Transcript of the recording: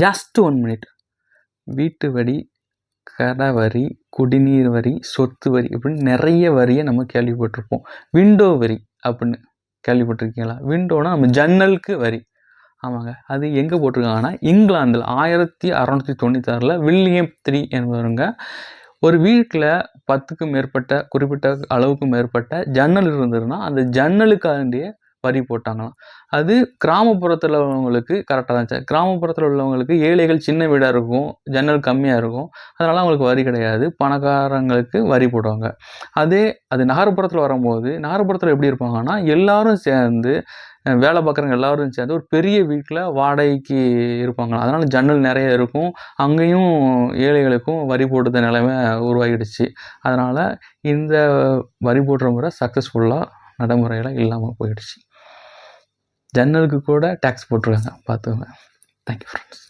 Just 1 minute. வீட்டு வரி, கடை வரி, குடிநீர் வரி, சொத்து வரி இப்படின்னு நிறைய வரியை நம்ம கேள்விப்பட்டிருப்போம். விண்டோ வரி அப்படின்னு கேள்விப்பட்டிருக்கீங்களா? விண்டோனா நம்ம ஜன்னலுக்கு வரி. ஆமாங்க. அது எங்கே போட்டிருக்காங்கன்னா இங்கிலாந்தில் 1696 வில்லியம் 3 என்பவருங்க ஒரு வீட்டில் 10க்கும் மேற்பட்ட குறிப்பிட்ட அளவுக்கு மேற்பட்ட ஜன்னல் இருந்ததுன்னா அந்த ஜன்னலுக்காண்டிய வரி போட்டாங்களாம். அது கிராமப்புறத்தில் உள்ளவங்களுக்கு கரெக்டாக இருந்துச்சு. கிராமப்புறத்தில் உள்ளவங்களுக்கு ஏழைகள் சின்ன வீடாக இருக்கும், ஜன்னல் கம்மியாக இருக்கும், அதனால் அவங்களுக்கு வரி கிடையாது. பணக்காரங்களுக்கு வரி போடுவாங்க. அது நகர்ப்புறத்தில் வரும்போது நகர்ப்புறத்தில் எப்படி இருப்பாங்கன்னா எல்லாரும் சேர்ந்து வேலை பார்க்குறவங்க எல்லாரும் சேர்ந்து ஒரு பெரிய வீட்டில் வாடகைக்கு இருப்பாங்க. அதனால் ஜன்னல் நிறைய இருக்கும். அங்கேயும் ஏழைகளுக்கும் வரி போடுற நிலைமை உருவாகிடுச்சு. அதனால் இந்த வரி போடுற முறை சக்ஸஸ்ஃபுல்லாக நடைமுறையில் இல்லாமல் போயிடுச்சு. ஜன்னலுக்கு கூட டேக்ஸ் போட்டிருக்காங்க, பார்த்துக்கோங்க. Thank you friends.